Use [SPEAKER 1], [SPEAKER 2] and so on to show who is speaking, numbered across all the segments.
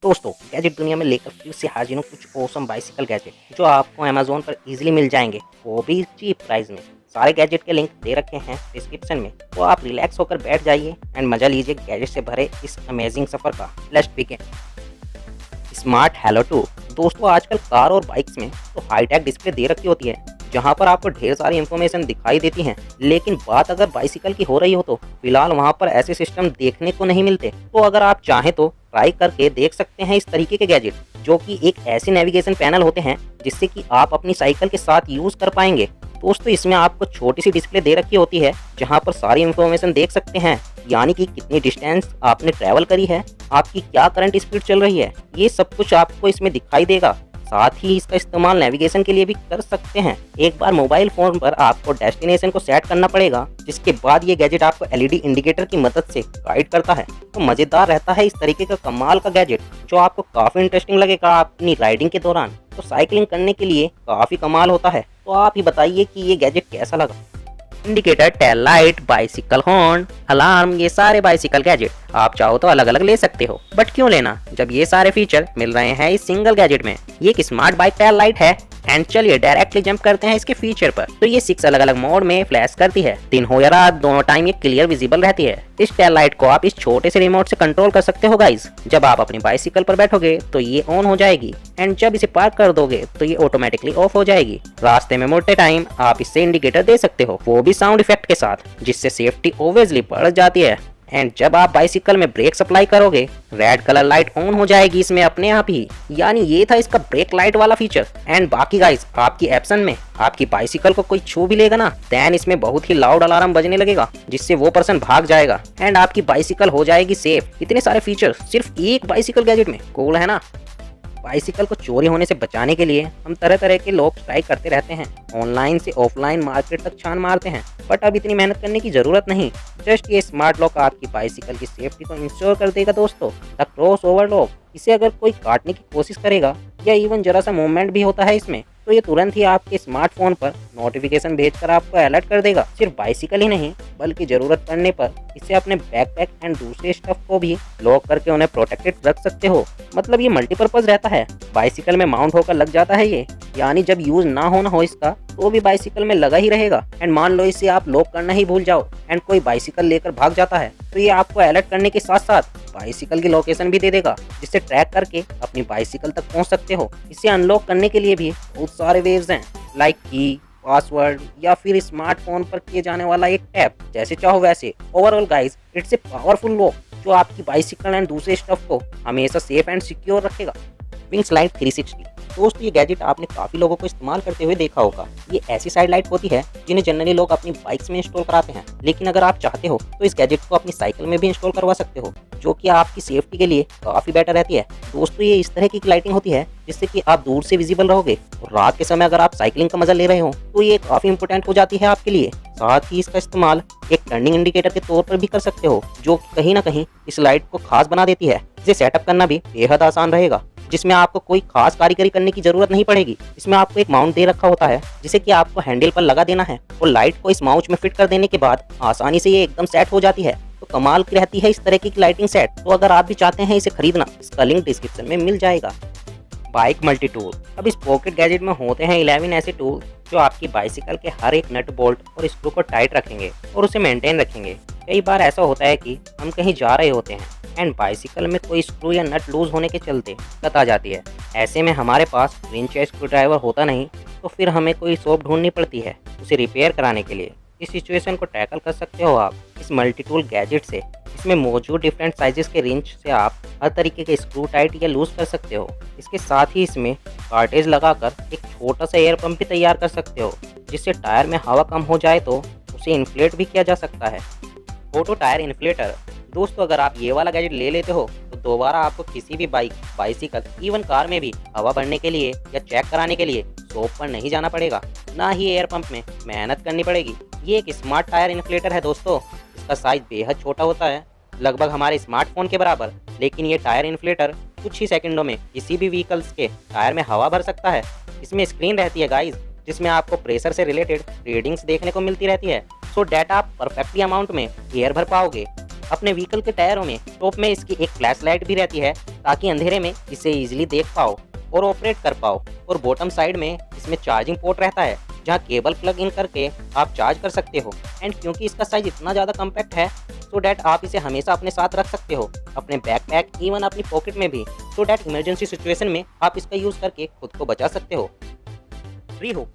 [SPEAKER 1] दोस्तों गैजेट दुनिया में लेकर फिर से हाजिर हूँ कुछ ऑसम बाइसिकल गैजेट जो आपको अमेजोन पर इजीली मिल जाएंगे, वो भी चीप प्राइस में। सारे गैजेट के लिंक दे रखे हैं डिस्क्रिप्शन में, तो आप रिलैक्स होकर बैठ जाइए एंड मजा लीजिए गैजेट से भरे इस अमेजिंग सफर का। Let's begin. Smart hello 2। दोस्तों आजकल कार और बाइक्स में तो हाईटेक डिस्प्ले दे रखी होती है जहां पर आपको ढेर सारी इन्फॉर्मेशन दिखाई देती हैं, लेकिन बात अगर बाइसिकल की हो रही हो तो फिलहाल वहां पर ऐसे सिस्टम देखने को नहीं मिलते। तो अगर आप चाहें तो ट्राई करके देख सकते हैं इस तरीके के गैजेट, जो कि एक ऐसे नेविगेशन पैनल होते हैं जिससे कि आप अपनी साइकिल के साथ यूज कर पाएंगे। दोस्तों इसमें आपको छोटी सी डिस्प्ले दे रखी होती है जहां पर सारी इन्फॉर्मेशन देख सकते हैं, यानी कि कितनी डिस्टेंस आपने ट्रैवल करी है, आपकी क्या करंट स्पीड चल रही है, ये सब कुछ आपको इसमें दिखाई देगा। साथ ही इसका इस्तेमाल नेविगेशन के लिए भी कर सकते हैं। एक बार मोबाइल फोन पर आपको डेस्टिनेशन को सेट करना पड़ेगा, जिसके बाद ये गैजेट आपको एलईडी इंडिकेटर की मदद से गाइड करता है। तो मजेदार रहता है इस तरीके का कमाल का गैजेट, जो आपको काफी इंटरेस्टिंग लगेगा अपनी राइडिंग के दौरान। तो साइकिलिंग करने के लिए काफी कमाल होता है। तो आप ही बताइए कि ये गैजेट कैसा लगा। Indicator, tail light, bicycle horn, alarm, ये सारे बाइसिकल गैजेट आप चाहो तो अलग अलग ले सकते हो, बट क्यों लेना जब ये सारे फीचर मिल रहे हैं इस सिंगल गैजेट में। ये एक स्मार्ट बाइक टेल लाइट है। एंड चलिए डायरेक्टली जंप करते हैं इसके फीचर पर। तो ये 6 अलग अलग मोड में फ्लैश करती है। दिन हो या रात दोनों टाइम ये क्लियर विजिबल रहती है। इस टेल लाइट को आप इस छोटे से रिमोट से कंट्रोल कर सकते हो गाइस। जब आप अपनी बाइसिकल पर बैठोगे तो ये ऑन हो जाएगी, एंड जब इसे पार्क कर दोगे तो ये ऑटोमेटिकली ऑफ हो जाएगी। रास्ते में मुड़ते टाइम आप इससे इंडिकेटर दे सकते हो, वो भी साउंड इफेक्ट के साथ, जिससे सेफ्टी ऑब्वियसली बढ़ जाती है। एंड जब आप बाइसिकल में ब्रेक सप्लाई करोगे, रेड कलर लाइट ऑन हो जाएगी इसमें अपने आप ही। यानी ये था इसका ब्रेक लाइट वाला फीचर। एंड बाकी गाइस, आपकी एप्सन में आपकी बाइसिकल को कोई छू भी लेगा ना, देन इसमें बहुत ही लाउड अलार्म बजने लगेगा, जिससे वो पर्सन भाग जाएगा एंड आपकी बाइसिकल हो जाएगी सेफ। इतने सारे फीचर सिर्फ एक बाइसिकल गैजेट में, कूल है ना। बाइसिकल को चोरी होने से बचाने के लिए हम तरह तरह के लॉक ट्राई करते रहते हैं, ऑनलाइन से ऑफलाइन मार्केट तक छान मारते हैं, बट अब इतनी मेहनत करने की जरूरत नहीं। जस्ट ये स्मार्ट लॉक आपकी बाइसिकल की सेफ्टी को इंश्योर कर देगा दोस्तों। द क्रॉस ओवर लॉक, इसे अगर कोई काटने की कोशिश करेगा या इवन जरा सा मूवमेंट भी होता है इसमें, तो ये तुरंत ही आपके स्मार्टफोन पर नोटिफिकेशन भेजकर आपको अलर्ट कर देगा। सिर्फ बाइसिकल ही नहीं, बल्कि जरूरत पड़ने पर इसे अपने बैकपैक एंड दूसरे स्टफ को भी लॉक करके उन्हें प्रोटेक्टेड रख सकते हो। मतलब ये मल्टीपर्पज रहता है। बाइसिकल में माउंट होकर लग जाता है ये, यानी जब यूज ना होना हो इसका तो भी बाइसिकल में लगा ही रहेगा। एंड मान लो इसे आप लॉक करना ही भूल जाओ एंड कोई बाइसिकल लेकर भाग जाता है, तो ये आपको अलर्ट करने के साथ साथ बाइसिकल की लोकेशन भी दे देगा, जिससे ट्रैक करके अपनी बाइसिकल तक पहुंच सकते हो। इसे अनलॉक करने के लिए भी बहुत सारे वेव्स हैं, लाइक की, पासवर्ड या फिर स्मार्टफोन पर किए जाने वाला एक टैप, जैसे चाहो वैसे। Overall guys, it's a powerful lock जो आपकी बाइसिकल एंड दूसरे स्टफ को हमेशा सेफ एंड सिक्योर रखेगा। Wings light 360। दोस्तों ये गैजेट आपने काफी लोगों को इस्तेमाल करते हुए देखा होगा। ये ऐसी साइड लाइट होती है जिन्हें जनरली लोग अपनी बाइक्स में इंस्टॉल कराते हैं, लेकिन अगर आप चाहते हो तो इस गैजेट को अपनी साइकिल में भी इंस्टॉल करवा सकते हो, जो कि आपकी सेफ्टी के लिए काफी बेटर रहती है। दोस्तों ये इस तरह की लाइटिंग होती है जिससे कि आप दूर से विजिबल रहोगे, और रात के समय अगर आप साइकिलिंग का मजा ले रहे हो तो ये काफी इंपोर्टेंट हो जाती है आपके लिए। साथ ही इसका इस्तेमाल एक टर्निंग इंडिकेटर के तौर पर भी कर सकते हो, जो कहीं ना कहीं इस लाइट को खास बना देती है। इसे सेटअप करना भी बेहद आसान रहेगा, जिसमें आपको कोई खास कारीगरी करने की जरूरत नहीं पड़ेगी। इसमें आपको एक माउंट दे रखा होता है जिसे कि आपको हैंडल पर लगा देना है, और लाइट को इस माउंट में फिट कर देने के बाद आसानी से ये एकदम सेट हो जाती है। तो कमाल की रहती है इस तरह की लाइटिंग सेट। तो अगर आप भी चाहते हैं इसे खरीदना, इसका लिंक डिस्क्रिप्शन में मिल जाएगा। Bike multi tool. अब इस पॉकेट गैजेट में होते हैं 11 ऐसे टूल जो आपकी बाइसिकल के हर एक नट बोल्ट और स्क्रू को टाइट रखेंगे और उसे मेंटेन रखेंगे। कई बार ऐसा होता है कि हम कहीं जा रहे होते हैं एंड बाइसिकल में कोई स्क्रू या नट लूज होने के चलते दिक्कत आ जाती है। ऐसे में हमारे पास रिंच या स्क्रू ड्राइवर होता नहीं, तो फिर हमें कोई शॉप ढूंढनी पड़ती है उसे रिपेयर कराने के लिए। इस सिचुएशन को टैकल कर सकते हो आप इस मल्टी टूल गैजेट से। इसमें मौजूद डिफरेंट साइजेस के रिंच से आप हर तरीके के स्क्रू टाइट या लूज कर सकते हो। इसके साथ ही इसमें कार्टेज लगाकर एक छोटा सा एयर पंप भी तैयार कर सकते हो, जिससे टायर में हवा कम हो जाए तो उसे इन्फ्लेट भी किया जा सकता है। Auto tyre inflator. दोस्तों अगर आप ये वाला गैजेट ले लेते हो तो दोबारा आपको किसी भी बाइक, बाइसिकल, इवन कार में भी हवा भरने के लिए या चेक कराने के लिए शॉप पर नहीं जाना पड़ेगा, ना ही एयर पंप में मेहनत करनी पड़ेगी। ये एक स्मार्ट टायर इन्फ्लेटर है दोस्तों। इसका साइज बेहद छोटा होता है, लगभग हमारे स्मार्टफोन के बराबर, लेकिन ये टायर इन्फ्लेटर कुछ ही सेकंडों में किसी भी व्हीकल्स के टायर में हवा भर सकता है। इसमें स्क्रीन रहती है गाइज, जिसमें आपको प्रेशर से रिलेटेड रीडिंग्स देखने को मिलती रहती है, सो डेट आप परफेक्टली अमाउंट में एयर भर पाओगे। अपने व्हीकल के टायरों में टॉप में इसकी एक फ्लैश लाइट भी रहती है ताकि अंधेरे में इसे इजीली देख पाओ और ऑपरेट कर पाओ। और बॉटम साइड में इसमें चार्जिंग पोर्ट रहता है जहां केबल प्लग इन करके आप चार्ज कर सकते हो। एंड क्योंकि इसका साइज इतना ज़्यादा कम्पैक्ट है सो डैट आप इसे हमेशा अपने साथ रख सकते हो, अपने बैकपैक इवन अपनी पॉकेट में भी, सो डैट इमरजेंसी सिचुएशन में आप इसका यूज़ करके खुद को बचा सकते हो। फ्री हो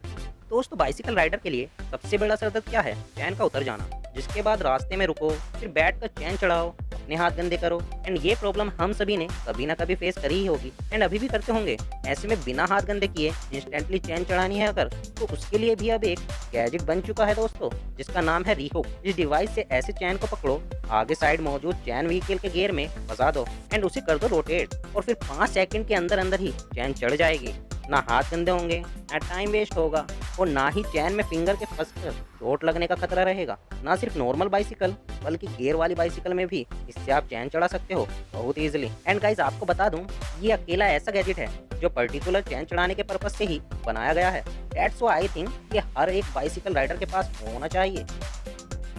[SPEAKER 1] दोस्तों, बाइसिकल राइडर के लिए सबसे बड़ा सरदर्द क्या है? चैन का उतर जाना, जिसके बाद रास्ते में रुको, फिर बैठ कर चैन चढ़ाओ, अपने हाथ गंदे करो। एंड ये प्रॉब्लम हम सभी ने कभी ना कभी फेस करी ही होगी एंड अभी भी करते होंगे। ऐसे में बिना हाथ गंदे किए इंस्टेंटली चैन चढ़ानी है अगर, तो उसके लिए भी अब एक गैजेट बन चुका है दोस्तों, जिसका नाम है रीहुक। इस डिवाइस से ऐसे चैन को पकड़ो, आगे साइड मौजूद चैन व्हीकल के गियर में फंसा दो एंड उसे कर दो रोटेट, और फिर 5 सेकंड के अंदर अंदर ही चैन चढ़ जाएगी। ना हाथ गंदे होंगे, ना टाइम वेस्ट होगा, और ना ही चैन में फिंगर के फंसकर चोट लगने का खतरा रहेगा। ना सिर्फ नॉर्मल बाइसिकल बल्कि गियर वाली बाइसिकल में भी इससे आप चैन चढ़ा सकते हो बहुत इजीली। एंड गाइस, आपको बता दूं, ये अकेला ऐसा गैजेट है जो पर्टिकुलर चैन चढ़ाने के पर्पज से ही बनाया गया है। दैट्स व्हाई आई थिंक कि हर एक बाइसिकल राइडर के पास होना चाहिए।